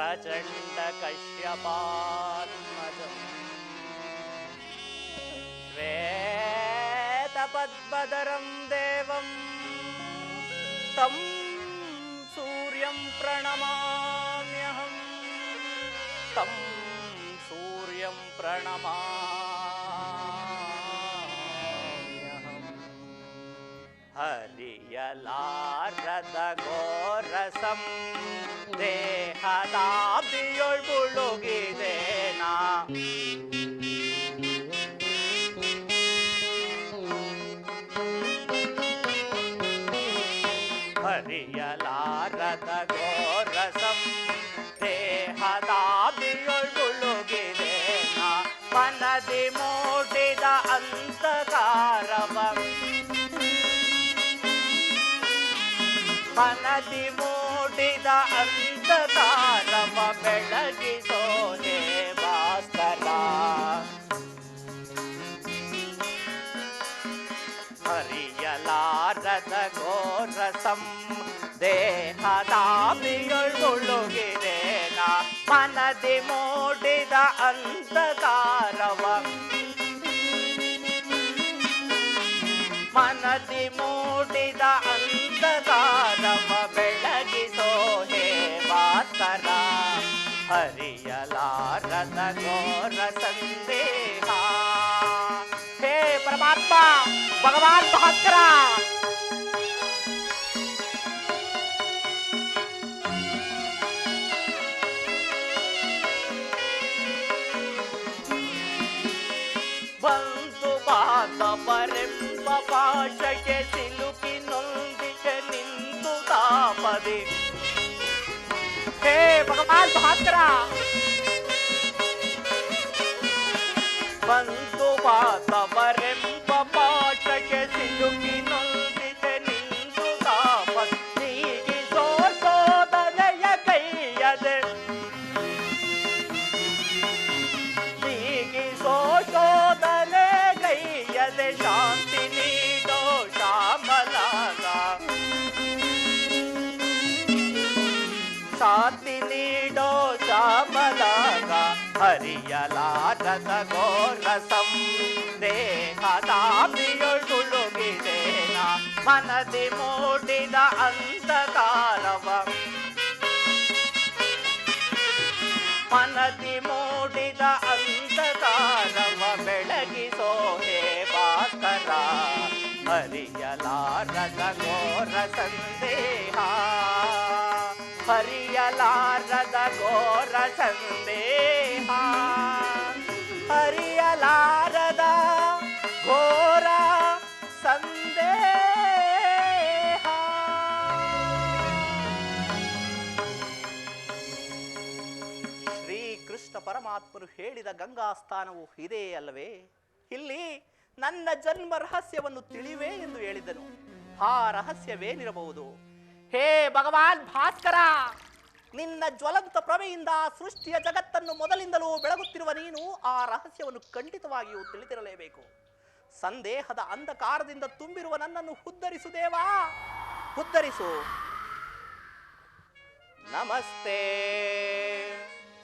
ಪ್ರಚಂಡ ಕಶ್ಯಪಾತ್ಮಜಂ ಶ್ವೇತಪದ್ಮಧರಂ ದೇವಂ ತಂ ಸೂರ್ಯಂ ಪ್ರಣಮಾಮ್ಯಹಂ ತಂ ಸೂರ್ಯಂ ಪ್ರಣಮಾಮ್ಯಹಂ ಹರಿಯಲಾರದ ಘೋರಸಂ ದೇಹದಾಭಿಯೊಳ್ ಮುಳುಗಿದೇನಾ ಹರಿಯಲಾರದ ಘೋರಸಂ ದೇಹದಾಭಿಯೊಳ್ ಮುಳುಗಿದೇನಾ ಮನದಿ ಮೂಡಿದ ಅಂತಕಾರವ ಮನದಿ ಮೂಡಿದ ಅಂತಕಾರವ ಬೆಳಗಿಸೋನೆ ಭಾಸ್ಕರ ಹರಿಯಲಾರದ ಘೋರಸಂ ದೇಹದಾಭಿಯೊಳ್ ಮುಳುಗಿದೇನಾ ಮನದಿ ಮೂಡಿದ ಅಂತಕಾರವ ಮನದಿ ಮೂಡಿದ ಅಂತಕಾರವ ಬೆಳಗಿಸೋ ಹೇ ಭಾಸ್ಕರ ಹರಿಯಲಾರದ ಘೋರ ಸಂದೇಹ ಹೇ ಪರಮಾತ್ಮ ಭಗವಾನ್ ಭಾಸ್ಕರ ಬಂದು ಬಾಂಧವರೆಂಬ ಪಾಶಕ್ಕೆ ಸಿಲುಕಿ ನೊಂದಿಗೆ ನಿಂತು ತಾಪದೆ ಹೇ ಭಗವಾನ್ ಭಾಸ್ಕರ ಬಂದು ಬಾಂಧವರೆಂಬ ಪಾಶಕ್ಕೆ ಸಿಲುಕಿ ನೊಂದಿಗೆ ನಿಂತು ತಾಪದೆ ನೀಗಿಸೋ ಶೋಧನೆಯ ಕೈಯದೆ ನೀಗಿಸೋ ಶೋಧನೆ ಗೈಯದೆ ಶಾಂತಿ ನೀಡೋ ಶ್ಯಾಮಲಾಗ ಶಾಂತಿ ನೀಡೋ ಶ್ಯಾಮಲಾಗ ಹರಿಯಲಾರದ ಘೋರಸಂ ದೇಹದಾಭಿಯೊಳ್ ಮುಳುಗಿದೇನಾ ಮನದಿ ಮೂಡಿದ ಅಂತಕಾರವ ಮನದಿ ಮೂಡಿದ ಅಂತಕಾರವ ಬೆಳಗಿಸೋ ಹೇ ಭಾಸ್ಕರ ಹರಿಯಲಾರದ ಘೋರ ಸಂದೇಹ ಹರಿಯಲಾರದ ಘೋರ ಸಂದೇಹ ಹರಿಯಲಾರದ ಘೋರ ಸಂದೇಹ. ಶ್ರೀಕೃಷ್ಣ ಪರಮಾತ್ಮರು ಹೇಳಿದ ಗಂಗಾ ಸ್ಥಾನವು ಇದೇ ಅಲ್ಲವೇ? ಇಲ್ಲಿ ನನ್ನ ಜನ್ಮ ರಹಸ್ಯವನ್ನು ತಿಳಿವೆ ಎಂದು ಹೇಳಿದನು. ಆ ರಹಸ್ಯವೇನಿರಬಹುದು? ಹೇ ಭಗವಾನ್ ಭಾಸ್ಕರ, ನಿನ್ನ ಜ್ವಲಂತ ಪ್ರಭೆಯಿಂದ ಸೃಷ್ಟಿಯ ಜಗತ್ತನ್ನು ಮೊದಲಿಂದಲೂ ಬೆಳಗುತ್ತಿರುವ ನೀನು ಆ ರಹಸ್ಯವನ್ನು ಖಂಡಿತವಾಗಿಯೂ ತಿಳಿದಿರಲೇಬೇಕು. ಸಂದೇಹದ ಅಂಧಕಾರದಿಂದ ತುಂಬಿರುವ ನನ್ನನ್ನು ಉದ್ಧರಿಸು ದೇವಾ, ಉದ್ಧರಿಸು. ನಮಸ್ತೆ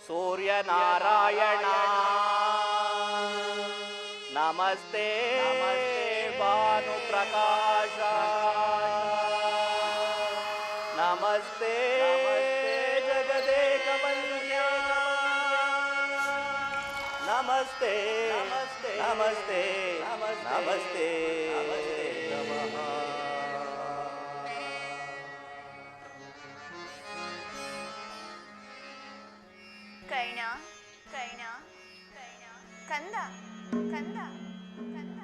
ಸೂರ್ಯನಾರಾಯಣ, ನಮಸ್ತೆ ಭಾನು ಪ್ರಕಾಶ, ನಮಸ್ತೆ ಜಗದೇಕ ವಂದ್ಯ, ನಮಸ್ತೆ ನಮಸ್ತೆ ನಮಸ್ತೆ ನಮಸ್ತೆ ನಮಃ. ಕೈಣ ಕೈಣ ಕೈಣ ಕಂದ ಕಂದ ಕಂದ.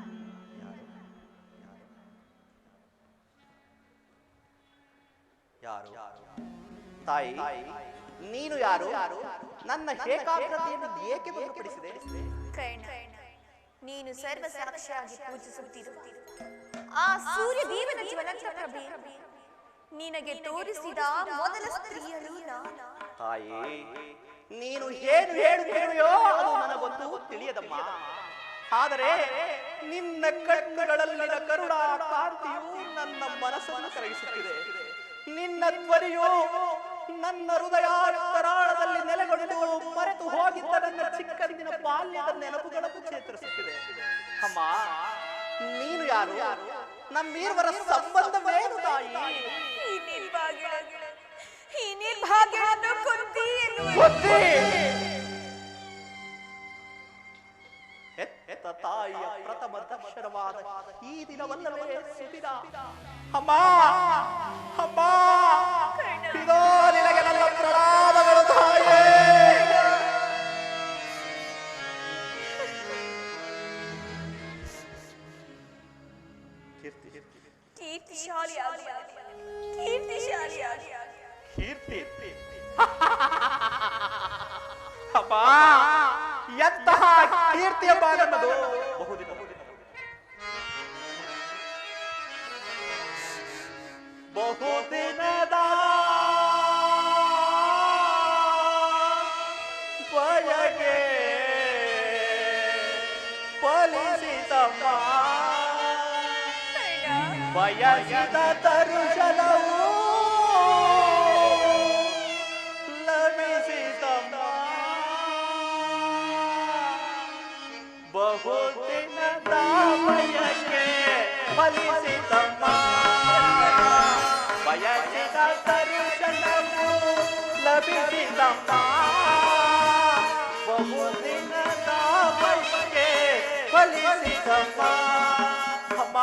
ಯಾರು ತಾಯಿ? ನೀನು ಯಾರು? ನನ್ನ ಏಕಾಗ್ರತೆಯನ್ನು ಏಕೆ ಬದಲಾಯಿಸಿದೆ? ಕೈಣ, ನೀನು ಸರ್ವ ಸಾಕ್ಷಿಯಾಗಿ ಪೂಜಿಸುತ್ತಿರುವ ಆ ಸೂರ್ಯ ದೇವನ ಜ್ವಲಂತ ಪ್ರಭೆ ನಿನಗೆ ತೋರಿಸಿದ ಮೊದಲ ಸ್ತ್ರೀಯರು ನಾನು. ತಾಯಿ, ನೀನು ಏನು ಹೇಳುತ್ತಿರುವೆಯೋ ಅದು ನನಗೊಂದು ತಿಳಿಯದಮ್ಮ. ಆದರೆ ನಿನ್ನ ಕಣ್ಣುಗಳಲ್ಲಿನ ಕರುಣಾ ಕಾಂತಿಯು ನನ್ನ ಮನಸ್ಸನ್ನು ಕರಗಿಸುತ್ತಿದೆ. ನಿನ್ನ ಧ್ವನಿಯು ನನ್ನ ಹೃದಯ ಅಂತರಾಳದಲ್ಲಿ ನೆಲೆಗೊಂಡು ಮರೆತು ಹೋಗಿದ್ದ ನನ್ನ ಚಿಕ್ಕಂದಿನ ಬಾಲ್ಯದ ನೆನಪುಗಳನ್ನು ಚೇತರಿಸುತ್ತಿದೆ. ಅಮ್ಮ, ನೀನು ಯಾರು? ನಮ್ಮೀರ್ವರ ಸಂಬಂಧವೇನು ತಾಯಿ? ಈ ನಿರ್ಭಾಗ್ಯವನ್ನು ಕೊಂದಿ ಹೆತ್ತ ತಾಯಿಯ ಪ್ರಥಮ ದರ್ಶನವಾದ ಈ ದಿನವಲ್ಲವೇ ಸುದಿನ? ಅಮ್ಮ, ಅಮ್ಮ, ಇದೋ ನಿನಗೆ ನನ್ನ ಪ್ರಣಾಮಗಳು ತಾಯೇ. ಕೀರ್ತಿ ಅಮ್ಮ, ಎಂತಹ ಕೀರ್ತಿಯ ಬಾಗನ್ನದು ಬಹುದಿನ ಬಹುದಿನದ ಬಯಗೆ ಫಲಿಸಿದಮ್ಮ, ಬಯಸಿದ ದರ್ಶನವು ಲಭಿಸಿದಮ್ಮ, ಬಹುದಿನದ ಬಯಕೆ ಫಲಿಸಿದಮ್ಮ, ಬಯಸಿದ ದರ್ಶನವು ಲಭಿಸಿದಮ್ಮ, ಬಹುದಿನದ ಬಯಕೆ ಫಲಿಸಿದಮ್ಮ. ಅಮ್ಮ,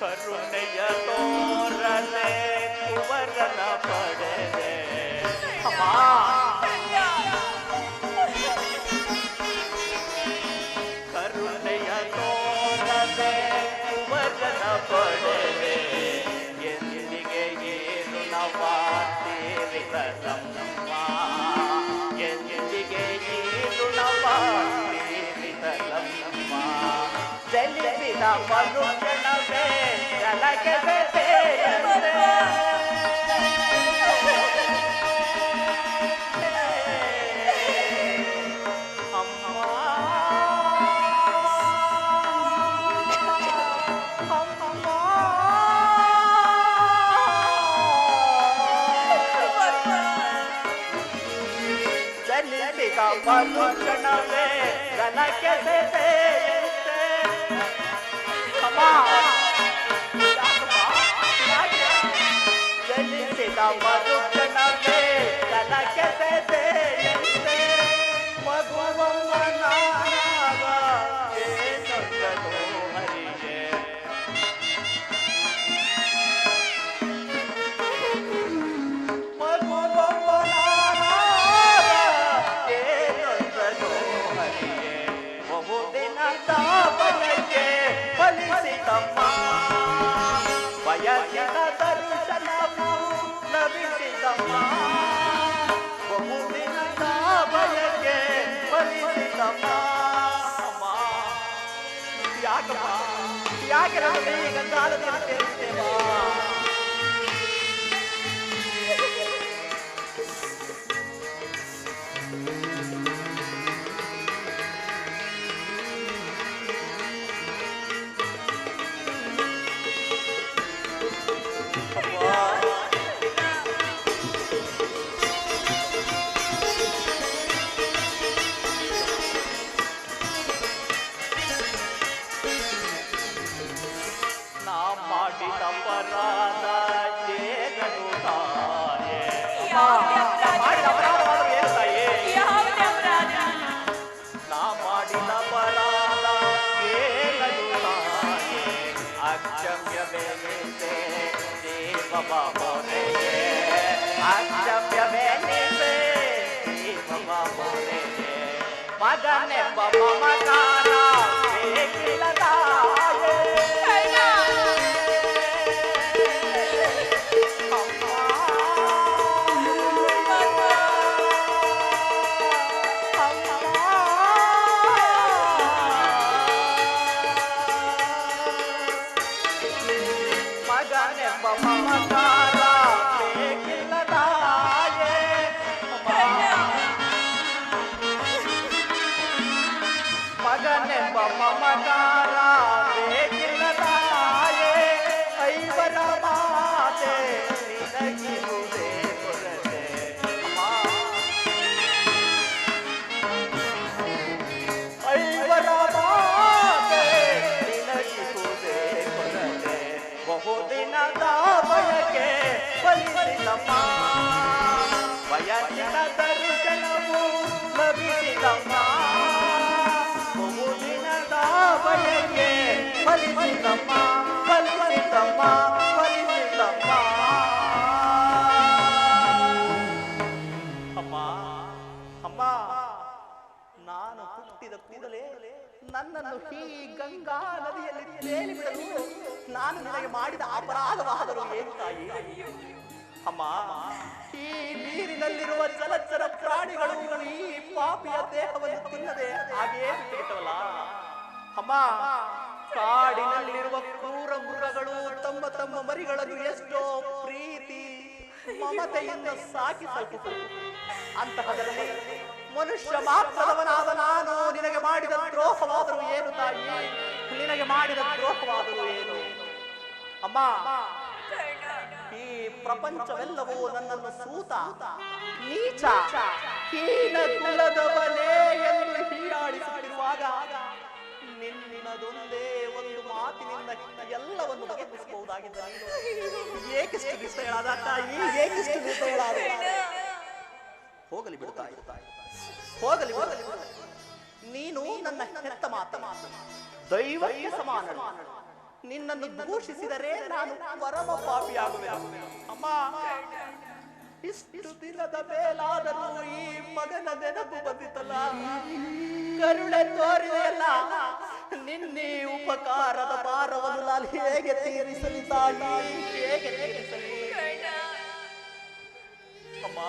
ಕರುಣೆಯ ತೋರಲೆ ಕುವರನ ಪಡೆದೆ. ಅಮ್ಮ, ಕರುಣೆಯ ತೋರಲೆ ಕುವರನ ಪಡೆದೆ. ಎಂದಿಗೆ ಏನು ನವ ತೀರಿದಮ್ಮ, ಎಂದಿಗೆ ಏನು ನವ ತೀರಿದಮ್ಮ, ಜಲಿಸಿದ ಮನುಷ್ಯನವೇ ಜನಕ್ಕೆ ಬೆದೆಯಂತೆ. ಅಮ್ಮ, ಅಮ್ಮ, ಜಲಿಸಿದ ಮನುಷ್ಯನವೇ ಜನಕ್ಕೆ ಬೆದೆಯಂತೆ. ಅಮ್ಮ, ಜನಿಸಿದ ಮನುಷ್ಯನವೇ ಜನಕ್ಕೆ ಬೆದೆಯಂತೆ. ಮಗುವಮ್ಮನಾಗ ಏನೊಂದನು ಹರಿಯೇ, ಮಗುವಮ್ಮನಾಗ ಏನೊಂದನು ಹರಿಯೇ, ಬಹುದಿನದ ಬಯಕೆ ಫಲಿಸಿದಮ್ಮ, ಬಯಸಿದ ದರ್ಶನವು ಲಭಿಸಿದಮ್ಮ, ಬಹುದಿನದ ಬಯಕೆ ಫಲಿಸಿದಮ್ಮ. ಅಮ್ಮ, ಯಾಕಮ್ಮ, ಯಾಕೆ ನಮಗೆ ಈಗ ಕಾಲದಿಂದ ಸೇರಿಸ್ತೇವಾ? ಮಾಡಿದ ಅಪರಾಧ ಏನದು ತಾಯೇ? ಮಾಡಿದ ಅಪರಾಧವಾದರೂ ಏನು ತಾಯೇ? ನಾ ಮಾಡಿದ ಅಪರಾಧ ಏನದು ತಾಯೇ? ಅಕ್ಷಮ್ಯವೆನಿಸೆ ದೇವವ ಮೊರೆಗೆ, ಅಕ್ಷಮ್ಯವೆನಿಸೆ ದೇವವ ಮೊರೆಗೆ, ಮಗನೆಂಬ ಮಮಕಾರ ಬೇಕಿಲ್ಲ ತಾಯೇ. ಬಲಿಸಿದಮ್ಮ ಬಲಿಸಿದಮ್ಮ ಬಲಿಸಿದಮ್ಮ. ಅಮ್ಮ ಅಮ್ಮ, ನಾನು ಹುಟ್ಟಿದ ಕೂಡಲೇ ನನ್ನನ್ನು ಈ ಗಂಗಾ ನದಿಯಲ್ಲಿ ತೇಲಿಬಿಡಲು ನಾನು ನಿನಗೆ ಮಾಡಿದ ಅಪರಾಧವಾದರೂ ಏನು ತಾಯಿ? ಅಮ್ಮ, ಈ ನೀರಿನಲ್ಲಿರುವ ಜಲಚರ ಪ್ರಾಣಿಗಳು ಈ ಪಾಪಿಯ ದೇಹವನ್ನು ತಿನ್ನದೆ ಹಾಗೆಯೇ ಬಿಟ್ಟವಲ್ಲ. ಅಮ್ಮ, ಕಾಡಿನಲ್ಲಿರುವ ಕ್ರೂರ ಮೃಗಗಳು ತಮ್ಮ ತಮ್ಮ ಮರಿಗಳನ್ನು ಎಷ್ಟೋ ಪ್ರೀತಿ ಮಮತೆಯಿಂದ ಸಾಕಿ ಸಾಕುತ್ತವೆ. ಅಂತಹದರಲ್ಲಿ ಮನುಷ್ಯ ಮಾತ್ರದವನಾದ ನಾನು ನಿನಗೆ ಮಾಡಿದ ದ್ರೋಹವಾದರೂ ಏನು ತಾಯಿ? ನಿನಗೆ ಮಾಡಿದ ದ್ರೋಹವಾದರೂ ಏನು? ಅಮ್ಮ, ಈ ಪ್ರಪಂಚವೆಲ್ಲವೂ ನನ್ನನ್ನು ಸೂತ ನೀಚ ಹೀನ ಕುಲದವನೇ ಎಂದು ಹೀಯಾಳಿಸುತ್ತಿರುವಾಗ ನಿನ್ನದೊಂದೇ ಒಂದು ಮಾತಿನಿಂದ ಎಲ್ಲವನ್ನು ಬಗೆಹರಿಸಬಹುದಾಗಿದ್ದ ಏಕಿಷ್ಟು ನಿಶ್ಚಯಳಾದ ತಾಯಿ, ಏಕಿಷ್ಟು ನಿಶ್ಚಯಳಾದ. ಹೋಗಲಿ ಬಿಡು ತಾಯಿ, ಹೋಗಲಿ ಹೋಗಲಿ. ನೀನು ನನ್ನ ಹೆತ್ತ ಮಾತ ದೈವಕ್ಕೆ ಸಮಾನ. ನಿನ್ನನ್ನು ದೂಷಿಸಿದರೆ ನಾನು ಪರಮ ಪಾಪಿಯಾಗುವೆ. ಅಮ್ಮ, ಇಷ್ಟು ದಿನದ ಮೇಲಾದರೂ ಈ ಮಗನ ನೆನಪು ಬಂದಿತ್ತಲ್ಲ, ಕರುಣೆ ತೋರಿದೆಯಲ್ಲ. ನಿನ್ನೆ ಉಪಕಾರದ ಭಾರವನ್ನು ನಾನು ಹೇಗೆ ತೀರಿಸಲಿ ತಾಯಿ, ಹೇಗೆ ತೀರಿಸಲಿ? ಅಮ್ಮ,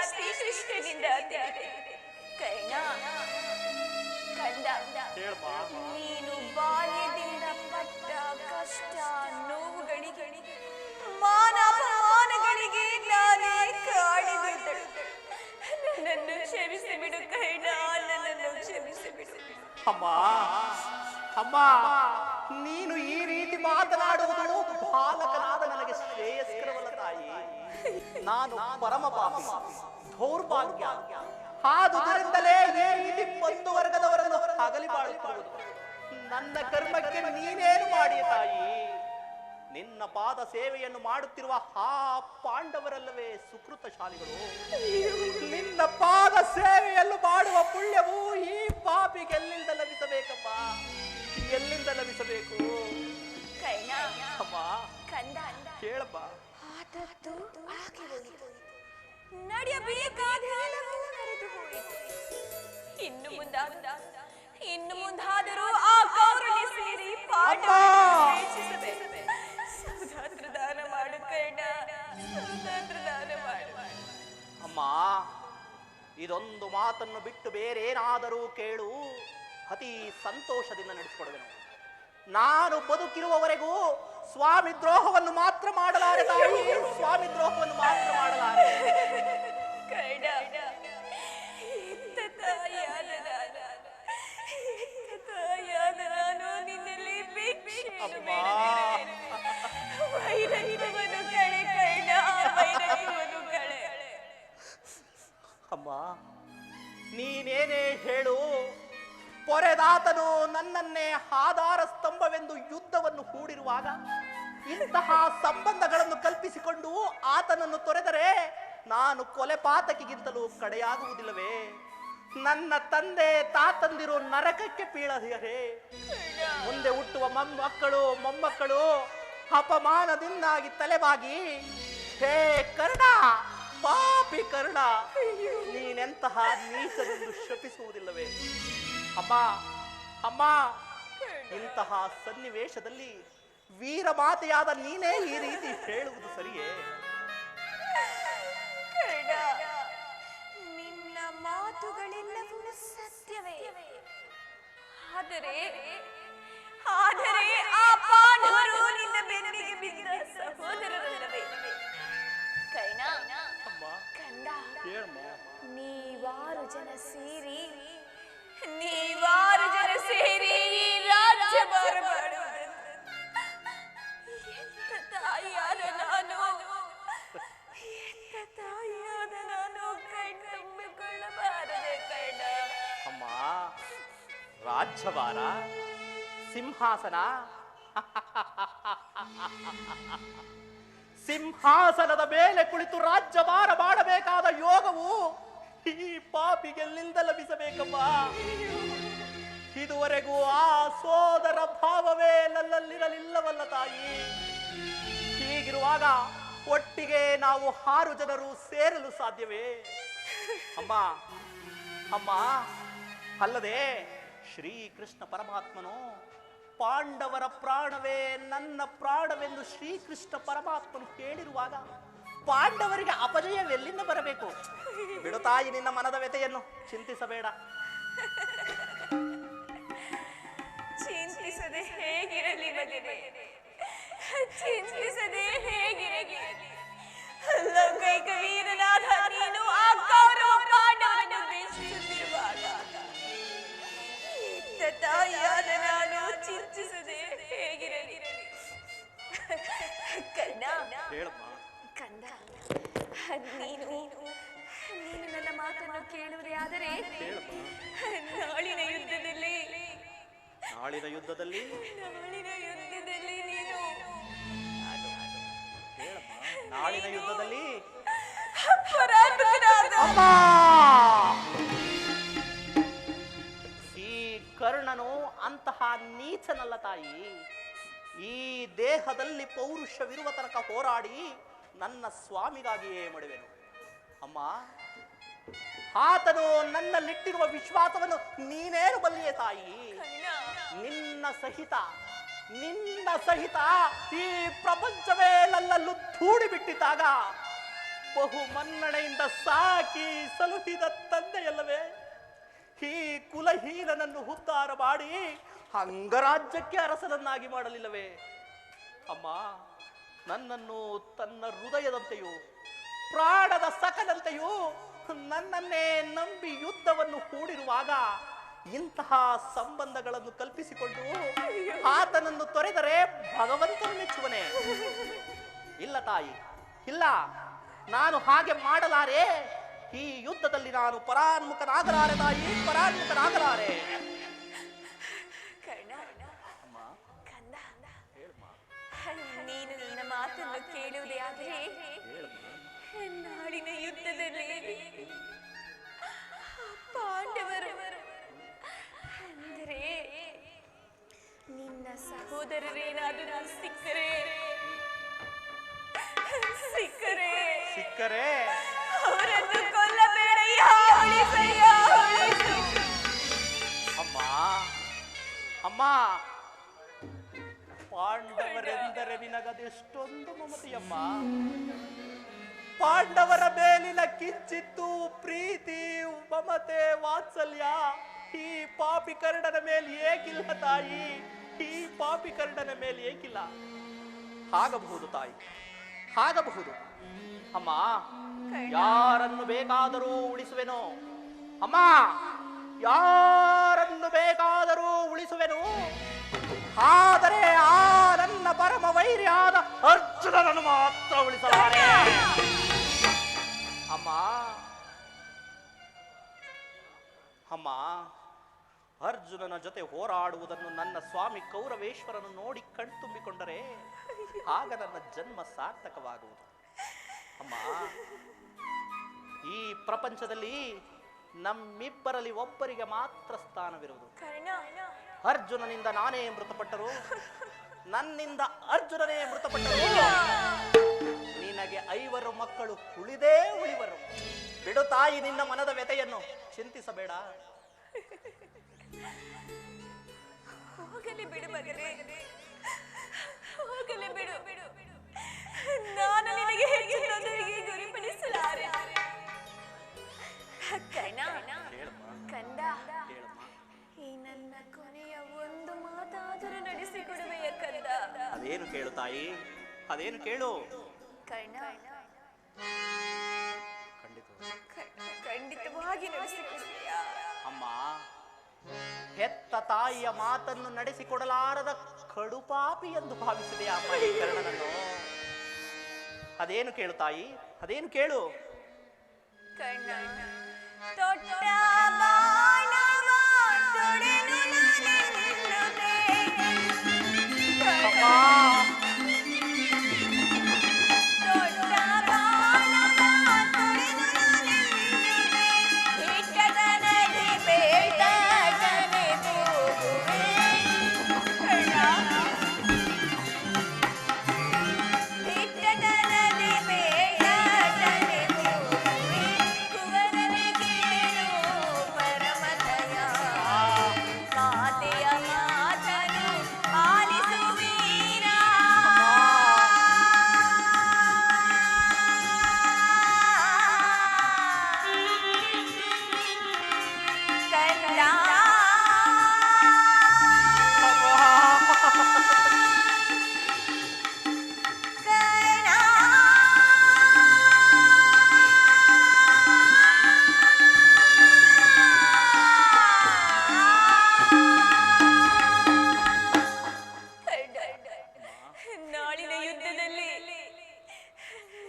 ಶ್ರೀಕೃಷ್ಣನಿಂದ ತಿಳಿದೆ. ಕರ್ಣ, ಕಂದ, ಹೇಳ್ಬಾ. ನೀನು ಬಾಲ್ಯದಿಂದ ಪಟ್ಟ ಕಷ್ಟ ನೋವುಗಳಿಗೆ ಮಾನಪಮಾನಗಳಿಗೆ ನಾನೇ ಕಾಡಿದಳು. ನನ್ನನ್ನು ಕ್ಷಮಿಸಿಬಿಡು ಕರ್ಣ, ನನ್ನನ್ನು ಕ್ಷಮಿಸಿಬಿಡು. ಅಮ್ಮ ಅಮ್ಮ, ನೀನು ಈ ರೀತಿ ಮಾತನಾಡುವುದು ಬಾಲಕನಾದ ನನಗೆ ಶ್ರೇಯಸ್ಕರವಲ್ಲ ತಾಯಿ. ನಾನು ಪರಮ ಪಾಪಿ, ದೌರ್ಭಾಗ್ಯ. ಆದುದರಿಂದಲೇ ಈ ರೀತಿ ಬಂಧು ವರ್ಗದವರನ್ನು ಅಗಲಿ ಬಾಳುತ್ತಿರುವುದು. ನನ್ನ ಕರ್ಮಕ್ಕೆ ನೀನೇನು ಮಾಡಿಯ ತಾಯಿ? ನಿನ್ನ ಪಾದ ಸೇವೆಯನ್ನು ಮಾಡುತ್ತಿರುವ ಆ ಪಾಂಡವರಲ್ಲವೇ ಸುಕೃತಶಾಲಿಗಳು. ನಿನ್ನ ಪಾದ ಸೇವೆಯನ್ನು ಮಾಡುವ ಪುಣ್ಯವು ಈ ಪಾಪಿಗೆ ಎಲ್ಲಿಂದ ಲಭಿಸಬೇಕಮ್ಮ? ಎಲ್ಲಿಂದ ಲಭಿಸಬೇಕು? ಕರ್ಣ, ಅಮ್ಮ ಕಂದ, ಕೇಳಮ್ಮ. ಆದದ್ದು ಆಗಿ ಹೋಯಿತು. ನಡೆಯಬೇಕಾದ ಎಲ್ಲವೂ ನಡೆದು ಹೋಯಿತು. ಇನ್ನು ಮುಂದಾದರೂ ಆ ಕೌರಳಿ ಸೇರಿ ಸೌಧಾತ್ರ ದಾನ ಮಾಡು ಕರ್ಣ, ಸೌಧಾತ್ರ ದಾನ ಮಾಡು. ಅಮ್ಮ, ಇದೊಂದು ಮಾತನ್ನು ಬಿಟ್ಟು ಬೇರೇನಾದರೂ ಕೇಳು, ಅತಿ ಸಂತೋಷದಿಂದ ನಡೆಸಿಕೊಡುವೆನು. ನಾನು ಬದುಕಿರುವವರೆಗೂ ಸ್ವಾಮಿ ದ್ರೋಹವನ್ನು ಮಾತ್ರ ಮಾಡಲಾರೆ ತಾಯಿ, ಸ್ವಾಮಿ ದ್ರೋಹವನ್ನು ಮಾತ್ರ ಮಾಡಲಾರೆ. ಕರ್ಣ, ಇತ್ತ ತಾಯಿಯಾದ ನಾನು ನಿನ್ನಲ್ಲಿ ಭಿಕ್ಷೆಯನ್ನು ಬೇಡದಿರುವೆನು. ವೈರತ್ವವನ್ನು ಕಳೆ ಕರ್ಣ, ವೈರತ್ವವನ್ನು ಕಳೆ. ಅಮ್ಮ, ನೀನೇನೇ ಹೇಳು, ಪೊರೆದಾತನು ನನ್ನನ್ನೇ ಆಧಾರ ಸ್ತಂಭವೆಂದು ಯುದ್ಧವನ್ನು ಹೂಡಿರುವಾಗ ಇಂತಹ ಸಂಬಂಧಗಳನ್ನು ಕಲ್ಪಿಸಿಕೊಂಡು ಆತನನ್ನು ತೊರೆದರೆ ನಾನು ಕೊಲೆ ಪಾತಕಿಗಿಂತಲೂ ಕಡೆಯಾಗುವುದಿಲ್ಲವೇ? ನನ್ನ ತಂದೆ ತಾತಂದಿರು ನರಕಕ್ಕೆ ಬೀಳದಿರೇ? ಮುಂದೆ ಹುಟ್ಟುವ ಮೊಮ್ಮಕ್ಕಳು ಅಪಮಾನದಿಂದಾಗಿ ತಲೆಬಾಗಿ, ಹೇ ಕರ್ಣ, ಪಾಪಿ ಕರ್ಣ, ನೀನೆಂತಹ ನೀಚನೆಂದು ಶಪಿಸುವುದಿಲ್ಲವೇ? ಅಮ್ಮ ಅಮ್ಮ, ಇಂತಹ ಸನ್ನಿವೇಶದಲ್ಲಿ ವೀರಮಾತೆಯಾದ ನೀನೇ ಈ ರೀತಿ ಹೇಳುವುದು ಸರಿಯೇ? ಕರ್ಣ, ನಿನ್ನ ಮಾತುಗಳೆಲ್ಲವೂ ಸತ್ಯವೇ. ಆದರೆ ಆ ಪಾಂಡವರು ನಿನ್ನ ಬೆನ್ನಿಗೆ ಬಿದ್ದ ಸಹೋದರರಲ್ಲವೇ? ಕರ್ಣ, ಅಮ್ಮ ಕಂದ, ಹೇಳಮ್ಮ. ನೀವಾರು ಜನ ಸೇರಿ ಈ ರಾಜ್ಯಭಾರ ಮಾಡುವುದೆಂದು ಎಂತ ತಾಯಿಯಾದ ನಾನು ಕಣ್ತುಂಬಿಕೊಳ್ಳಬಾರದೆ ಕರ್ಣ. ಅಮ್ಮ, ರಾಜ್ಯಭಾರ, ಸಿಂಹಾಸನ, ಸಿಂಹಾಸನದ ಮೇಲೆ ಕುಳಿತು ರಾಜ್ಯಭಾರ ಮಾಡಬೇಕಾದ ಯೋಗವು ಈ ಪಾಪಿಗೆಲ್ಲಿಂದ ಲಭಿಸಬೇಕಮ್ಮ? ಇದುವರೆಗೂ ಆ ಸೋದರ ಭಾವವೇ ನನ್ನಲ್ಲಿರಲಿಲ್ಲವಲ್ಲ ತಾಯಿ. ಹೀಗಿರುವಾಗ ಒಟ್ಟಿಗೆ ನಾವು 6 ಜನರು ಸೇರಲು ಸಾಧ್ಯವೇ? ಅಮ್ಮ ಅಮ್ಮ, ಅಲ್ಲದೆ ಶ್ರೀಕೃಷ್ಣ ಪರಮಾತ್ಮನು ಪಾಂಡವರ ಪ್ರಾಣವೇ ನನ್ನ ಪ್ರಾಣವೆಂದು ಶ್ರೀಕೃಷ್ಣ ಪರಮಾತ್ಮನು ಹೇಳಿರುವಾಗ ಪಾಂಡವರಿಗೆ ಅಪಜಯವೆಲ್ಲಿಂದ ಬರಬೇಕು? ಬಿಡು ತಾಯಿ ನಿನ್ನ ಮನದ ವ್ಯತೆಯನ್ನು, ಚಿಂತಿಸಬೇಡ. ಚಿಂತಿಸದೆ ಹೇಗಿರಲಿ ಮಗನೇ, ಚಿಂತಿಸದೆ ಹೇಗಿರಲಿ. ಲೌಕೈಕ ವೀರನಾದ ನೀನು ಆ ಕೌರವ ಪಾಂಡವರನ್ನು ದ್ವೇಷಿಸುತ್ತಿರುವಾಗ ಇತ್ತ ತಾಯಿಯಾದ ನಾನು ಚಿಂತಿಸದೆ ಹೇಗಿರಲಿ. ಕರ್ಣ, ಕಂದ, ನೀನು ನನ್ನ ಮಾತನ್ನು ಕೇಳುವುದೇ ಆದರೆ ನಾಳಿನ ಯುದ್ಧದಲ್ಲಿ ನೀನು ನಾಳಿನ ಯುದ್ಧದಲ್ಲಿ ಪರಾಭೂತನಾದ ಈ ಕರ್ಣನು ಅಂತಹ ನೀಚನಲ್ಲ ತಾಯಿ. ಈ ದೇಹದಲ್ಲಿ ಪೌರುಷವಿರುವ ತನಕ ಹೋರಾಡಿ ನನ್ನ ಸ್ವಾಮಿಗಾಗಿಯೇ ಮಾಡುವೆನು. ಅಮ್ಮ, ಆತನು ನನ್ನಲ್ಲಿಟ್ಟಿರುವ ವಿಶ್ವಾಸವನ್ನು ನೀನೇನು ಬಲ್ಲಿಯೇ ತಾಯಿ? ನಿನ್ನ ಸಹಿತ ಈ ಪ್ರಪಂಚವೇ ನನ್ನಲ್ಲೂ ತೂಡಿ ಬಿಟ್ಟಿದ್ದಾಗ ಬಹು ಮನ್ನಣೆಯಿಂದ ಸಾಕಿ ಸಲುಹಿದ ತಂದೆಯಲ್ಲವೇ ಈ ಕುಲಹೀನನನ್ನು ಉದ್ಧಾರ ಮಾಡಿ ಅಂಗರಾಜ್ಯಕ್ಕೆ ಅರಸನನ್ನಾಗಿ ಮಾಡಲಿಲ್ಲವೇ? ಅಮ್ಮ, ನನ್ನನ್ನು ತನ್ನ ಹೃದಯದಂತೆಯೂ ಪ್ರಾಣದ ಸಖದಂತೆಯೂ ನನ್ನನ್ನೇ ನಂಬಿ ಯುದ್ಧವನ್ನು ಹೂಡಿರುವಾಗ ಇಂತಹ ಸಂಬಂಧಗಳನ್ನು ಕಲ್ಪಿಸಿಕೊಂಡು ಆತನನ್ನು ತೊರೆದರೆ ಭಗವಂತನು ಮೆಚ್ಚುವನೇ? ಇಲ್ಲ ತಾಯಿ, ಇಲ್ಲ, ನಾನು ಹಾಗೆ ಮಾಡಲಾರೆ. ಈ ಯುದ್ಧದಲ್ಲಿ ನಾನು ಪರಾನ್ಮುಖನಾಗಲಾರೆ ತಾಯಿ, ಪರಾನ್ಮುಖನಾಗಲಾರೆ. ಅಮ್ಮ, ಹೇಳಮ್ಮ. ನೀನು ನನ್ನ ಮಾತನ್ನು ಕೇಳುವುದೇ ಆದರೆ ನಾಡಿನ ಯುದ್ಧದಲ್ಲಿ ಪಾಂಡವರು ಅಂದರೆ ನಿನ್ನ ಸಹೋದರರೇನಾದರೂ ಸಿಕ್ಕರೆ ಸಿಕ್ಕರೆ ಅವರನ್ನು ಕೊಲ್ಲಬೇಡಯ್ಯ, ಉಳಿಸಯ್ಯ, ಉಳಿಸು. ಅಮ್ಮ, ಅಮ್ಮ, ಪಾಂಡವರೆಂದರೆ ನಿನಗದೆಷ್ಟೊಂದು ಮಮತೆಯಮ್ಮ. ಪಾಂಡವರ ಮೇಲಿನ ಕಿಂಚಿತ್ತು ಪ್ರೀತಿ, ಮಮತೆ, ವಾತ್ಸಲ್ಯ ಈ ಪಾಪಿ ಕರ್ಣನ ಮೇಲೆ ಏಕಿಲ್ಲ ತಾಯಿ, ಈ ಪಾಪಿ ಕರ್ಣನ ಮೇಲೆ ಏಕಿಲ್ಲ. ಆಗಬಹುದು ತಾಯಿ, ಆಗಬಹುದು. ಅಮ್ಮ, ಯಾರನ್ನು ಬೇಕಾದರೂ ಉಳಿಸುವೆನು. ಅಮ್ಮ, ಯಾರನ್ನು ಬೇಕಾದರೂ ಉಳಿಸುವೆನು. ಆದರೆ ಆ ನನ್ನ ಪರಮ ವೈರ್ಯಾದ ಅರ್ಜುನನನ್ನು ಮಾತ್ರ ಉಳಿಸಲಾರೆ. ಅಮ್ಮ, ಅಮ್ಮ, ಅರ್ಜುನನ ಜೊತೆ ಹೋರಾಡುವುದನ್ನು ನನ್ನ ಸ್ವಾಮಿ ಕೌರವೇಶ್ವರನು ನೋಡಿ ಕಣ್ತುಂಬಿಕೊಂಡರೆ ಆಗ ನನ್ನ ಜನ್ಮ ಸಾರ್ಥಕವಾಗುವುದು. ಅಮ್ಮ, ಈ ಪ್ರಪಂಚದಲ್ಲಿ ನಮ್ಮಿಬ್ಬರಲ್ಲಿ ಒಬ್ಬರಿಗೆ ಮಾತ್ರ ಸ್ಥಾನವಿರುವುದು. ಅರ್ಜುನನಿಂದ ನಾನೇ ಮೃತಪಟ್ಟರು, ನನ್ನಿಂದ ಅರ್ಜುನನೇ ಮೃತಪಟ್ಟರು. ನಿನಗೆ 5 ಮಕ್ಕಳು ಉಳಿದೇ ಉಳಿವರು. ಬಿಡು ತಾಯಿ ನಿನ್ನ ಮನದ ವ್ಯಥೆಯನ್ನು, ಚಿಂತಿಸಬೇಡ. ಹೋಗಲಿ ಬಿಡು ಮಗನೇ, ಹೋಗಲಿ ಬಿಡು. ನಾನು ನಿನಗೆ ಹೆಚ್ಚಿನದರಿಗೆ ಗುರಿಪಡಿಸಲಾರೆ. ಕಂದ, ಈ ನನ್ನ ಕೊನೆಯ ಒಂದು ಮಾತಾದರೂ ನಡೆಸಿಕೊಡುವೆಯ ಕಂದ? ಅದೇನು ಕೇಳು ತಾಯಿ, ಅದೇನು ಕೇಳು. ಖಂಡಿತವಾಗಿ ನಡೆಸಿಕೊಡುವೆಯ? ಅಮ್ಮ, ಹೆತ್ತ ತಾಯಿಯ ಮಾತನ್ನು ನಡೆಸಿಕೊಡಲಾರದ ಕಡುಪಾಪಿ ಎಂದು ಭಾವಿಸಿದೆ ಅಮ್ಮ ಈ ಕರ್ಣನನ್ನು. ಅದೇನು ಕೇಳು ತಾಯಿ, ಅದೇನು ಕೇಳು. ತೊಟ್ಟ ಬಾಣವ ತೊಡೆದು ನಿಲ್ಲುತ್ತೆ. ತೊಟ್ಟ ಬಾಣವ ತೊಡೆದು ನಿಲ್ಲುತ್ತೆ. ಹಿಟ್ಟದನದಿ ಬೇಟದನೆ ಹೋಗುವೆ. ಹಿಟ್ಟದನದಿ ಬೇಟದನೆ ಹೋಗುವೆ. ಕುವರನೆ ಕೇಳು ಪರಮದಯ. ಮಾತೆಯ ಮಾತನು ಆಲಿಸುವೀರ. ಕಂದ, ನಾಳಿನ ಯುದ್ಧದಲ್ಲಿ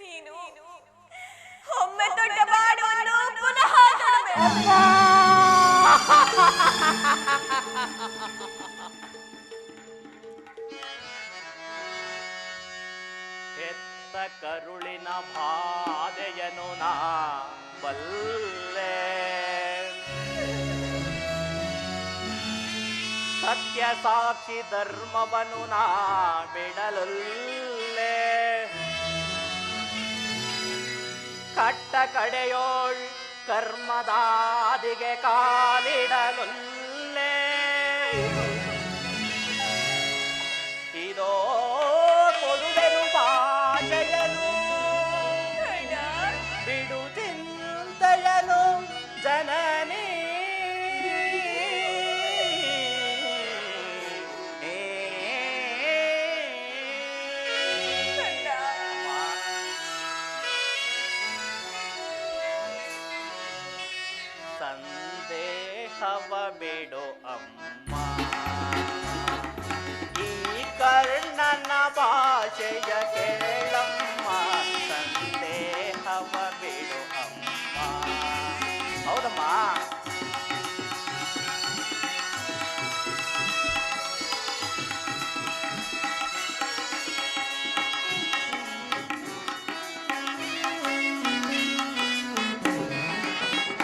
ನೀನು ಒಮ್ಮೆ ದೊಡ್ಡ ಬಾಣವನ್ನು ಪುನಃ ತೊಡಬೇಕು. ಹೆತ್ತ ಕರುಳಿನ ಬಾಧೆಯನು ನಾ ಬಲ್ಲೆ, ಸತ್ಯ ಸಾಕ್ಷಿ ಧರ್ಮವನು ನಾ ಬಿಡಲುಲ್ಲೆ. ಕಟ್ಟ ಕಡೆಯೋಳ್ ಕರ್ಮದಾದಿಗೆ ಕಾಲಿಡಲುಲ್ಲೆ. ಇದೋ ಕೊಡುವೆನು ಬಾಜೆಯನು. ಜನನಿ ಸಂದೇಹವ ಬಿಡು ಅಮ್ಮ, ಈ ಕರ್ಣನ ಭಾಷೆಯ ಕೇಳಮ್ಮ, ಸಂದೇಹವ ಬಿಡು ಅಮ್ಮ. ಹೌದಮ್ಮ.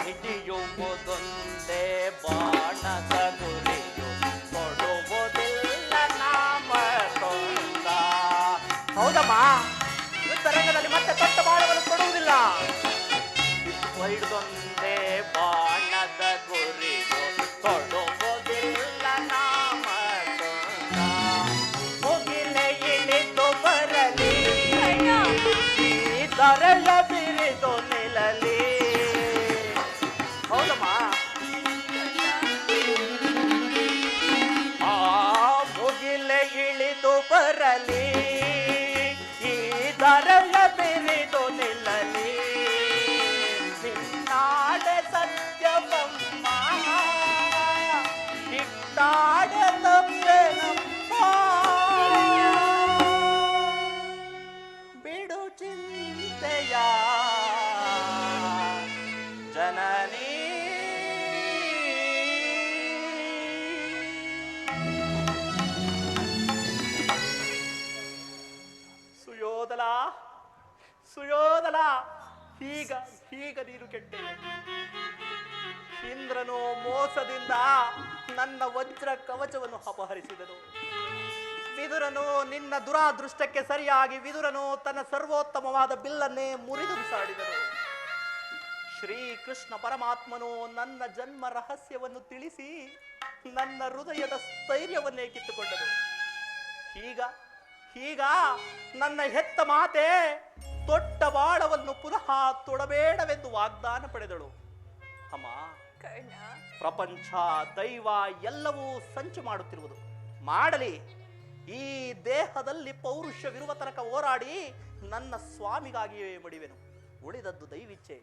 ಹಿಡಿಯುವುದೊಂದೇ ಬಾಣದ ಗುರಿಯು, ಕೊಡುವುದಿಲ್ಲ ನಾಮ ತೊಂದ. ಹೌದಮ್ಮ, ಯುದ್ಧರಂಗದಲ್ಲಿ ಮತ್ತೆ ತೊಟ್ಟ ಬಾಣವನ್ನು ಕೊಡುವುದಿಲ್ಲ. ಹಿಡಿದೊಂದೇ ಬಾಣದ ಗುರಿಯು, ಕೊಡುವುದಿಲ್ಲ ನಾಮ ತೊಂದ. ಮುಗಿಲೆ ಇಳಿದು ಬರಲಿ, ದರಳ ಬಿರಿದು ನಿಲ್ಲಲಿ. ಹೌದಮ್ಮ. ಆ ಮುಗಿಲೆ ಇಳಿದು ಬರಲಿ, ಈ ದರಳ ಬಿರಿದು ನಿಲ್ಲಲಿ. ನಿನ್ನಾಡೆ ಸತ್ಯವಮ್ಮ, ಇಟ್ಟಾಡ ತಪ್ಪೆನಮ್ಮ. ಬಿಡು ಚಿಂತೆಯ ಜನನಿ. ಸುಯೋಧನ, ಸುಯೋಧನ, ಈಗ ನೀನು ಕೆಟ್ಟೆ. ಇಂದ್ರನು ಮೋಸದಿಂದ ನನ್ನ ವಜ್ರ ಕವಚವನ್ನು ಅಪಹರಿಸಿದನು. ವಿದುರನು ನಿನ್ನ ದುರಾದೃಷ್ಟಕ್ಕೆ ಸರಿಯಾಗಿ ವಿದುರನು ತನ್ನ ಸರ್ವೋತ್ತಮವಾದ ಬಿಲ್ಲನ್ನೇ ಮುರಿದು ಬಿಸಾಡಿದನು. ಶ್ರೀಕೃಷ್ಣ ಪರಮಾತ್ಮನು ನನ್ನ ಜನ್ಮ ರಹಸ್ಯವನ್ನು ತಿಳಿಸಿ ನನ್ನ ಹೃದಯದ ಸ್ಥೈರ್ಯವನ್ನೇ ಕಿತ್ತುಕೊಂಡನು. ಈಗ ನನ್ನ ಹೆತ್ತ ಮಾತೆ ದೊಡ್ಡ ಬಾಳವನ್ನು ಪುನಃ ತೊಡಬೇಡವೆಂದು ವಾಗ್ದಾನ ಪಡೆದಳು. ಅಮ್ಮ, ಪ್ರಪಂಚ ದೈವ ಎಲ್ಲವೂ ಸಂಚು ಮಾಡುತ್ತಿರುವುದು. ಮಾಡಲಿ, ಈ ದೇಹದಲ್ಲಿ ಪೌರುಷವಿರುವ ತನಕ ಹೋರಾಡಿ ನನ್ನ ಸ್ವಾಮಿಗಾಗಿಯೇ ಮಡಿವೆನು. ಉಳಿದದ್ದು ದೈವಿಚ್ಛೆ.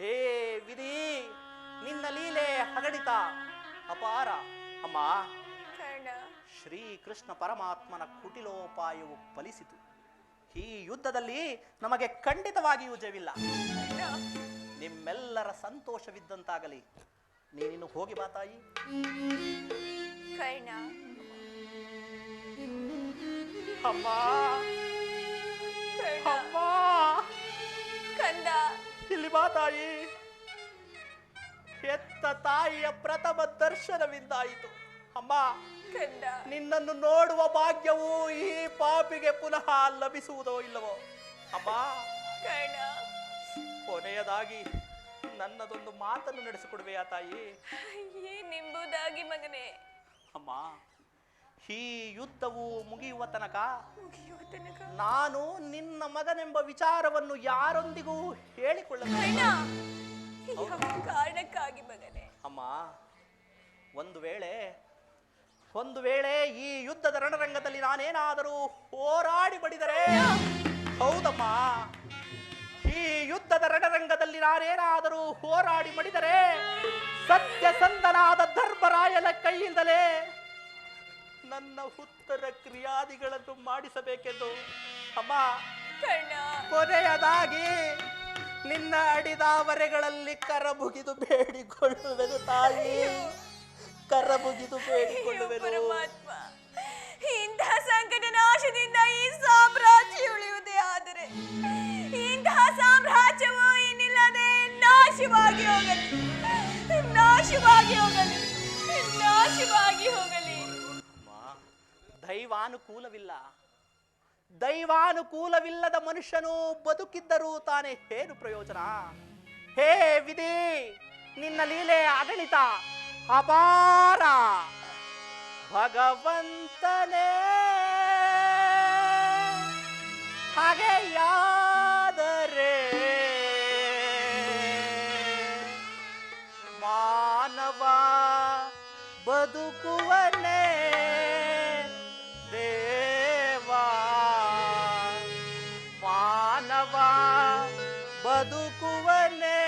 ಹೇ ವಿಧಿ, ನಿನ್ನ ಲೀಲೆ ಅಗಣಿತ ಅಪಾರ. ಅಮ್ಮ, ಶ್ರೀಕೃಷ್ಣ ಪರಮಾತ್ಮನ ಕುಟಿಲೋಪಾಯವು ಫಲಿಸಿತು. ಈ ಯುದ್ಧದಲ್ಲಿ ನಮಗೆ ಖಂಡಿತವಾಗಿಯೂ ಜಯವಿಲ್ಲ. ನಿಮ್ಮೆಲ್ಲರ ಸಂತೋಷವಿದ್ದಂತಾಗಲಿ. ನೀನಿನ್ನು ಹೋಗಿ ಬಾ ತಾಯಿ. ಅಮ್ಮ, ಅಮ್ಮ, ಕಂದ, ಇಲ್ಲಿ ಬಾ ತಾಯಿ. ಹೆತ್ತ ತಾಯಿಯ ಪ್ರಥಮ ದರ್ಶನವಿಂದಾಯಿತು. ಅಮ್ಮ, ನಿನ್ನನ್ನು ನೋಡುವ ಭಾಗ್ಯವು ಈ ಪಾಪಿಗೆ ಪುನಃ ಲಭಿಸುವುದೋ ಇಲ್ಲವೋ? ಅಮ್ಮ, ಕೊನೆಯದಾಗಿ ನನ್ನದೊಂದು ಮಾತನ್ನು ನಡೆಸಿಕೊಡುವೆಯಾ ತಾಯಿ? ಏನೆಂಬುದಾಗಿ ಮಗನೇ? ಅಮ್ಮ, ಈ ಯುದ್ಧವು ಮುಗಿಯುವ ತನಕ ನಾನು ನಿನ್ನ ಮಗನೆಂಬ ವಿಚಾರವನ್ನು ಯಾರೊಂದಿಗೂ ಹೇಳಿಕೊಳ್ಳಬೇಡ. ಕಾರಣಕ್ಕಾಗಿ ಮಗನೇ? ಅಮ್ಮ, ಒಂದು ವೇಳೆ ಈ ಯುದ್ಧದ ರಣರಂಗದಲ್ಲಿ ನಾನೇನಾದರೂ ಹೋರಾಡಿ ಬಡಿದರೆ, ಹೌದಮ್ಮ, ಈ ಯುದ್ಧದ ರಣರಂಗದಲ್ಲಿ ನಾನೇನಾದರೂ ಹೋರಾಡಿ ಮಡಿದರೆ ಸತ್ಯಸಂಧನಾದ ಧರ್ಮರಾಯನ ಕೈಯಿಂದಲೇ ನನ್ನ ಉತ್ತರ ಕ್ರಿಯಾದಿಗಳನ್ನು ಮಾಡಿಸಬೇಕೆಂದು ಅಮ್ಮ ಕೊನೆಯದಾಗಿ ನಿನ್ನ ಅಡಿದಾವರೆಗಳಲ್ಲಿ ಕರಬುಗಿದು ಬೇಡಿಕೊಳ್ಳುವೆನು ತಾಯಿ, ಕರಬುಗಿದು ಬೇಡಿಕೊಳ್ಳುವೆನು. ಪರಮಾತ್ಮ, ಇಂತಹ ಸಂಕಟ ನಾಶದಿಂದ ಈ ಸಾಮ್ರಾಜ್ಯ ಉಳಿಯುವುದೇ ಆದರೆ ಇಂತಹ ಸಾಮ್ರಾಜ್ಯವು ಇನ್ನಿಲ್ಲದೆ ನಾಶವಾಗಿ ಹೋಗಲಿ, ನಾಶವಾಗಿ ಹೋಗಲಿ, ನಾಶವಾಗಿ ಹೋಗಲಿ. ದೈವಾನುಕೂಲವಿಲ್ಲದ ಮನುಷ್ಯನು ಬದುಕಿದ್ದರೂ ತಾನೇ ಏನು ಪ್ರಯೋಜನ? ಹೇ ವಿಧಿ, ನಿನ್ನ ಲೀಲೆ ಅಗಣಿತ ಅಪಾರ. ಭಗವಂತನೇ ಹಾಗೆಯಾದರೆ ಬದುಕುವನೇ ದೇವಾ ಮಾನವ ಬದುಕುವನೇ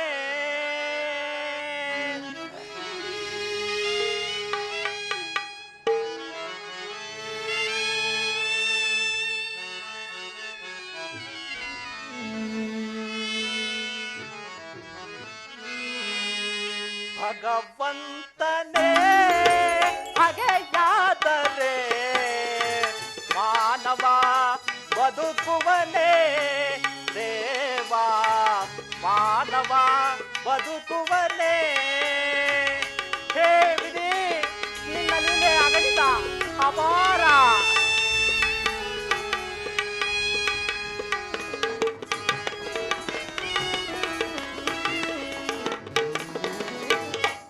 ಭಗವಂತನೇ ಹಾಗೆಯಾದರೆ ಮಾನವ ಬದುಕುವನೇ ದೇವಾ ಮಾನವ ಬದುಕುವನೇ ಹೇ ವಿಧಿ ನಿನ್ನ ಲೀಲೆ ಅಗಣಿತ ಅಪಾರ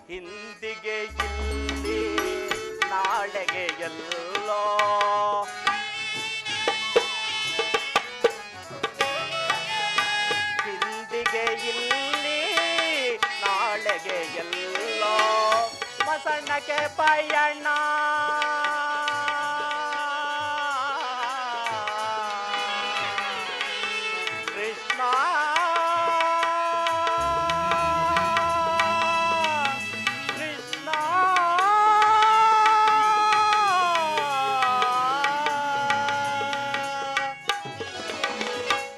ಹಿಂದಿಗೆ ಇಲ್ಲಿ ನಾಳೆಗೆ ಎಲ್ಲೋ ಹಿಂದಿಗೆ ಇಲ್ಲಿ ನಾಳೆಗೆ ಎಲ್ಲೋ ಮಸಣ್ಣಕ್ಕೆ ಪಯಣ ಕೃಷ್ಣ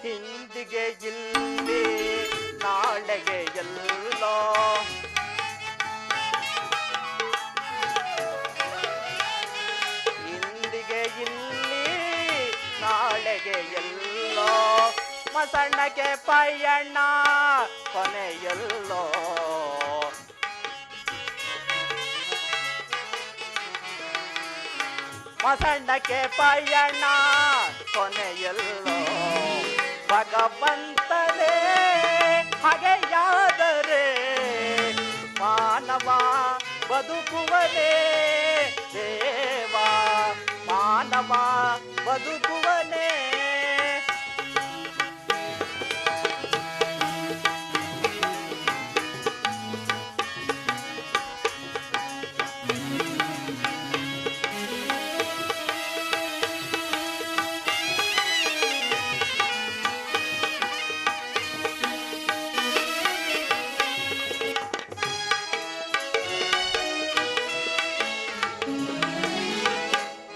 ಹಿಂದಿಗೆ ಇಲ್ಲಿ ನಾಳೆಗೆ ಎಲ್ಲೋ ಹಿಂದಿಗೆ ಇಲ್ಲಿ ನಾಳೆಗೆ ಎಲ್ಲೋ ಮಸಣ್ಣಕ್ಕೆ ಪಯಣ ಕೊನೆಯಲ್ಲೋ ಮಸಣ್ಣಕ್ಕೆ ಪಯಣ ಕೊನೆಯಲ್ಲೋ ಭಗವಂತನೇ ಹಾಗೆಯಾದರೆ ಮಾನವ ಬದುಕುವನೇ ದೇವಾ ಮಾನವ ಬದುಕುವನೇ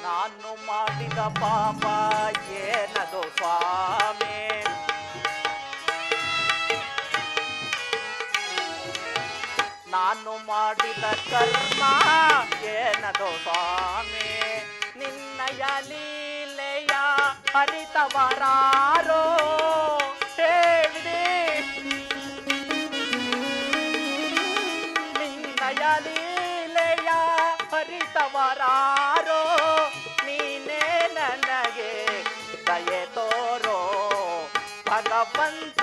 ನಾನು ಮಾಡಿದ ಪಾಪ ಏನದು ಸ್ವಾಮಿ ನಾನು ಮಾಡಿದ ಕರ್ಮ ಏನದು ಸ್ವಾಮಿ ನಿನ್ನಯ ಲೀಲೆಯ ಹರಿತವರಾರೋ ಹೇಳಿದೆ ನಿನ್ನಯ ಲೀಲೆಯ ಹರಿತವರಾರೋ ನೀನೇ ನನಗೆ ದಯೆ ತೋರೋ ಭಗವಂತ